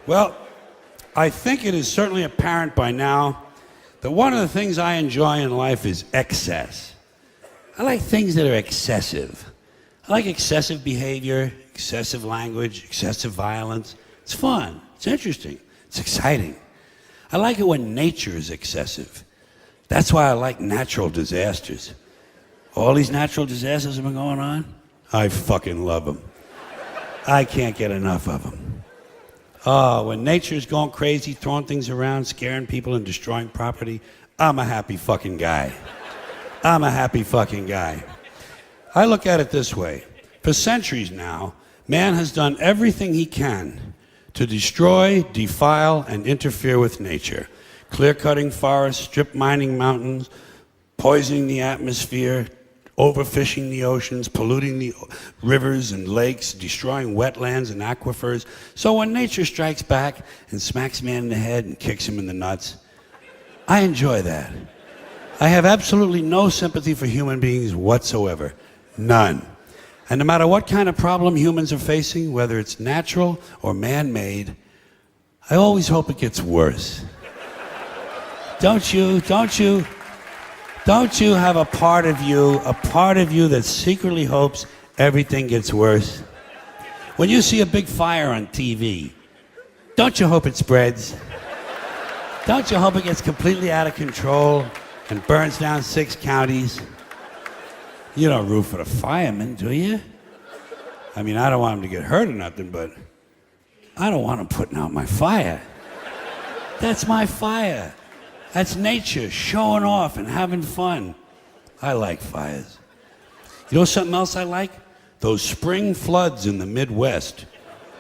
Well, I think it is certainly apparent by now that one of the things I enjoy in life is excess. I like things that are excessive. I like excessive behavior, excessive language, excessive violence. It's fun, it's interesting, it's exciting. I like it when nature is excessive. That's why I like natural disasters. All these natural disasters have been going on, I fucking love them. I can't get enough of them. Oh, when nature's going crazy, throwing things around, scaring people and destroying property, I'm a happy fucking guy. I'm a happy fucking guy. I look at it this way. For centuries now, man has done everything he can to destroy, defile, and interfere with nature. Clear-cutting forests, strip mining mountains, poisoning the atmosphere, overfishing the oceans, polluting the rivers and lakes, destroying wetlands and aquifers. So when nature strikes back and smacks man in the head and kicks him in the nuts, I enjoy that. I have absolutely no sympathy for human beings whatsoever. None. And no matter what kind of problem humans are facing, whether it's natural or man-made, I always hope it gets worse. Don't you have a part of you that secretly hopes everything gets worse? When you see a big fire on TV, don't you hope it spreads? Don't you hope it gets completely out of control and burns down 6 counties? You don't root for the firemen, do you? I mean, I don't want them to get hurt or nothing, but I don't want them putting out my fire. That's my fire. That's nature showing off and having fun. I like fires. You know something else I like? Those spring floods in the Midwest.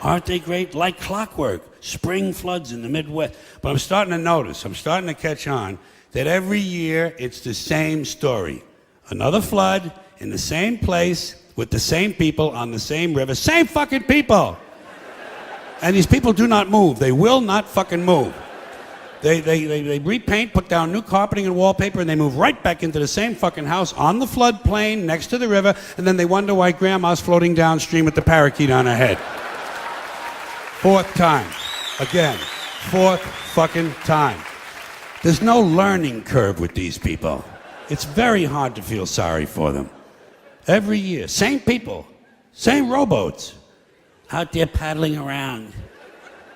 Aren't they great? Like clockwork. Spring floods in the Midwest. But I'm starting to notice, I'm starting to catch on, that every year it's the same story. Another flood in the same place with the same people on the same river. Same fucking people! And these people do not move. They will not fucking move. They repaint, put down new carpeting and wallpaper, and they move right back into the same fucking house on the floodplain next to the river, and then they wonder why grandma's floating downstream with the parakeet on her head. 4th time. Again. 4th fucking time. There's no learning curve with these people. It's very hard to feel sorry for them. Every year, same people, same rowboats, out there paddling around,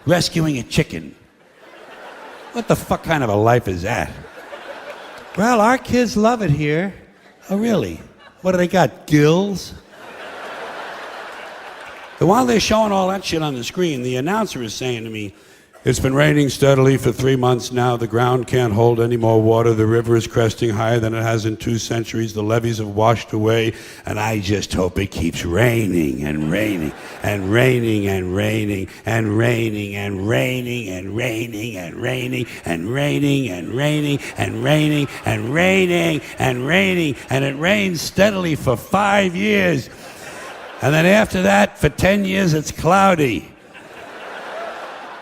rescuing a chicken. What the fuck kind of a life is that? Well, our kids love it here. Oh, really? What do they got, gills? And while they're showing all that shit on the screen, the announcer is saying to me, "It's been raining steadily for 3 months now. The ground can't hold any more water. The river is cresting higher than it has in 2 centuries. The levees have washed away, and I just hope it keeps raining and raining and raining and raining and raining and raining and raining and raining and raining and raining and raining and raining and raining, and it rains steadily for 5 years. And then after that, for 10 years, it's cloudy,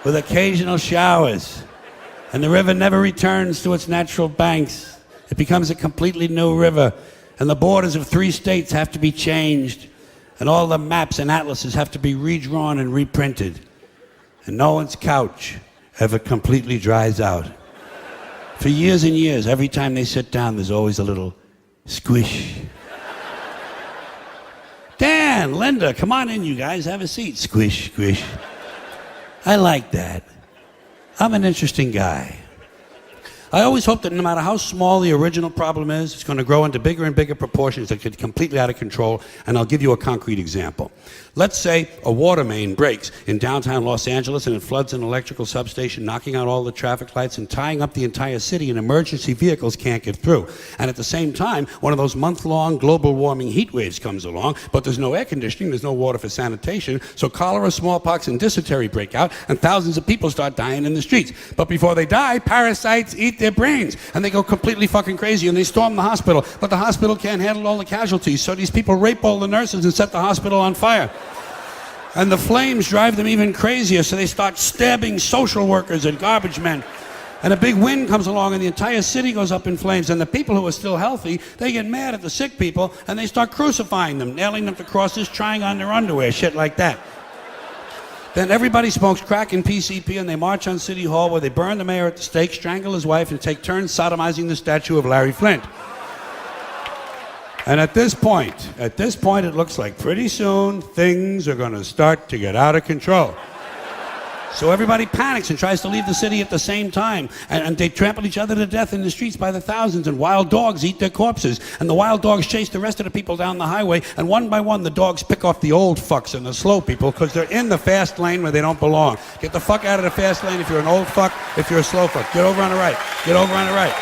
with occasional showers, and the river never returns to its natural banks. It becomes a completely new river, and the borders of 3 states have to be changed, and all the maps and atlases have to be redrawn and reprinted, and no one's couch ever completely dries out. For years and years, every time they sit down, there's always a little squish. Dan, Linda, come on in, you guys, have a seat. Squish, squish. I like that. I'm an interesting guy. I always hope that no matter how small the original problem is, it's going to grow into bigger and bigger proportions that get completely out of control, and I'll give you a concrete example. Let's say a water main breaks in downtown Los Angeles and it floods an electrical substation, knocking out all the traffic lights and tying up the entire city, and emergency vehicles can't get through. And at the same time, one of those month-long global warming heat waves comes along, but there's no air conditioning, there's no water for sanitation, so cholera, smallpox, and dysentery break out, and thousands of people start dying in the streets. But before they die, parasites eat their brains, and they go completely fucking crazy, and they storm the hospital, but the hospital can't handle all the casualties, so these people rape all the nurses and set the hospital on fire. And the flames drive them even crazier, so they start stabbing social workers and garbage men. And a big wind comes along and the entire city goes up in flames, and the people who are still healthy, they get mad at the sick people and they start crucifying them, nailing them to crosses, trying on their underwear, shit like that. Then everybody smokes crack and PCP, and they march on City Hall where they burn the mayor at the stake, strangle his wife, and take turns sodomizing the statue of Larry Flint. And at this point, it looks like pretty soon things are going to start to get out of control. So everybody panics and tries to leave the city at the same time. And they trample each other to death in the streets by the thousands, and wild dogs eat their corpses. And the wild dogs chase the rest of the people down the highway, and one by one the dogs pick off the old fucks and the slow people because they're in the fast lane where they don't belong. Get the fuck out of the fast lane if you're an old fuck, if you're a slow fuck. Get over on the right. Get over on the right.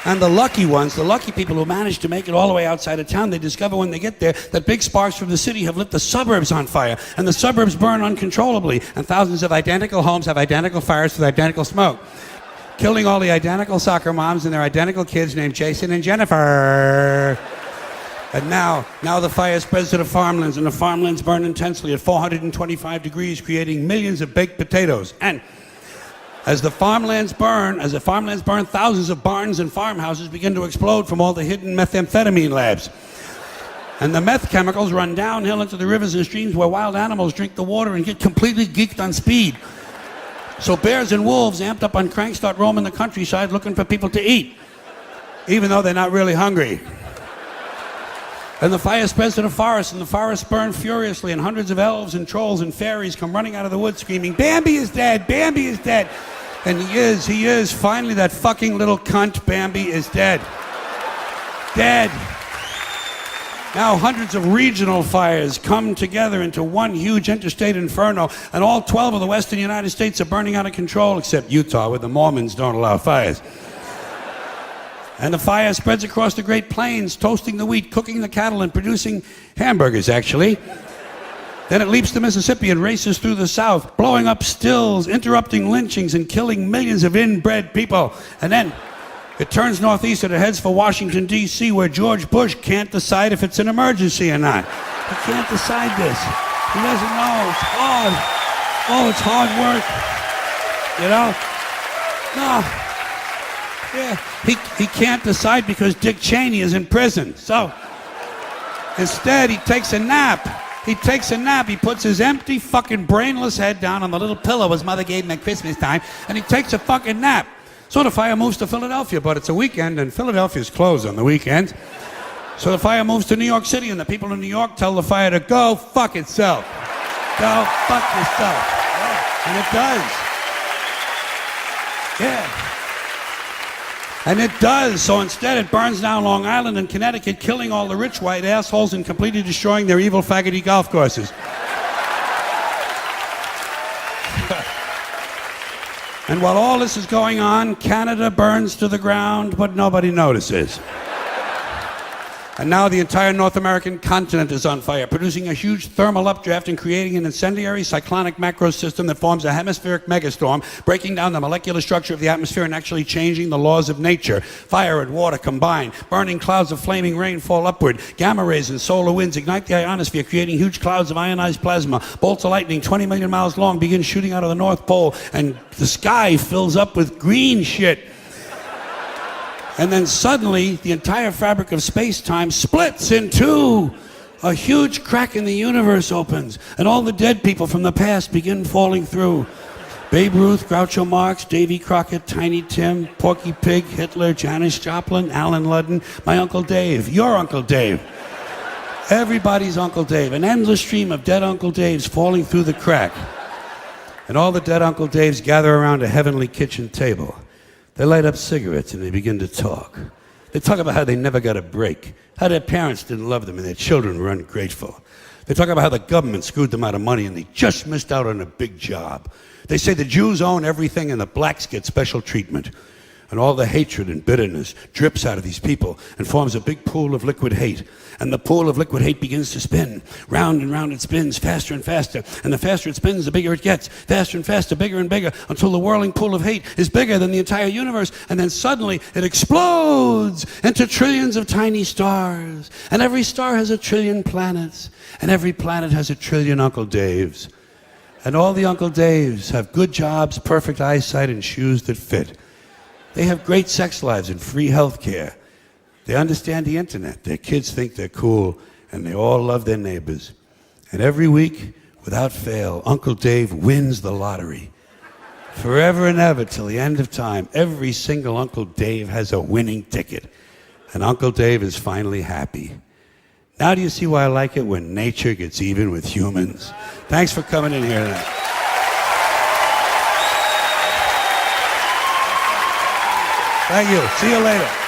And the lucky ones, the lucky people who manage to make it all the way outside of town, they discover when they get there that big sparks from the city have lit the suburbs on fire, and the suburbs burn uncontrollably, and thousands of identical homes have identical fires with identical smoke, killing all the identical soccer moms and their identical kids named Jason and Jennifer. And now the fire spreads to the farmlands, and the farmlands burn intensely at 425 degrees, creating millions of baked potatoes. And as the farmlands burn, thousands of barns and farmhouses begin to explode from all the hidden methamphetamine labs. And the meth chemicals run downhill into the rivers and streams where wild animals drink the water and get completely geeked on speed. So bears and wolves, amped up on crank, start roaming the countryside looking for people to eat, even though they're not really hungry. And the fire spreads to the forest, and the forests burn furiously, and hundreds of elves and trolls and fairies come running out of the woods screaming, Bambi is dead, Bambi is dead. And he is, finally that fucking little cunt Bambi is dead. Dead. Now hundreds of regional fires come together into one huge interstate inferno, and all 12 of the western United States are burning out of control, except Utah, where the Mormons don't allow fires. And the fire spreads across the Great Plains, toasting the wheat, cooking the cattle, and producing hamburgers, actually. Then it leaps the Mississippi and races through the South, blowing up stills, interrupting lynchings, and killing millions of inbred people. And then it turns northeast and it heads for Washington, D.C., where George Bush can't decide if it's an emergency or not. He can't decide this. He doesn't know. It's hard. Oh, it's hard work. You know? No. Yeah, he can't decide because Dick Cheney is in prison. So instead, he takes a nap. He puts his empty, fucking brainless head down on the little pillow his mother gave him at Christmas time, and he takes a fucking nap. So the fire moves to Philadelphia, but it's a weekend, and Philadelphia's closed on the weekends. So the fire moves to New York City, and the people in New York tell the fire to go fuck itself. Go fuck yourself. Yeah. And it does. Yeah. And it does. So instead it burns down Long Island and Connecticut, killing all the rich white assholes and completely destroying their evil faggoty golf courses. And while all this is going on, Canada burns to the ground, but nobody notices. And now the entire North American continent is on fire, producing a huge thermal updraft and creating an incendiary cyclonic macro system that forms a hemispheric megastorm, breaking down the molecular structure of the atmosphere and actually changing the laws of nature. Fire and water combine, burning clouds of flaming rain fall upward, gamma rays and solar winds ignite the ionosphere, creating huge clouds of ionized plasma. Bolts of lightning 20 million miles long begin shooting out of the North Pole, and the sky fills up with green shit. And then suddenly, the entire fabric of space-time splits in two. A huge crack in the universe opens, and all the dead people from the past begin falling through. Babe Ruth, Groucho Marx, Davy Crockett, Tiny Tim, Porky Pig, Hitler, Janis Joplin, Alan Ludden, my Uncle Dave, your Uncle Dave. Everybody's Uncle Dave. An endless stream of dead Uncle Daves falling through the crack. And all the dead Uncle Daves gather around a heavenly kitchen table. They light up cigarettes and they begin to talk. They talk about how they never got a break, how their parents didn't love them and their children were ungrateful. They talk about how the government screwed them out of money and they just missed out on a big job. They say the Jews own everything and the blacks get special treatment. And all the hatred and bitterness drips out of these people and forms a big pool of liquid hate. And the pool of liquid hate begins to spin. Round and round it spins, faster and faster. And the faster it spins, the bigger it gets. Faster and faster, bigger and bigger, until the whirling pool of hate is bigger than the entire universe. And then suddenly it explodes into trillions of tiny stars. And every star has a trillion planets. And every planet has a trillion Uncle Daves. And all the Uncle Daves have good jobs, perfect eyesight, and shoes that fit. They have great sex lives and free health care. They understand the internet. Their kids think they're cool, and they all love their neighbors. And every week, without fail, Uncle Dave wins the lottery. Forever and ever, till the end of time, every single Uncle Dave has a winning ticket. And Uncle Dave is finally happy. Now do you see why I like it when nature gets even with humans? Thanks for coming in here tonight. Thank you. See you later.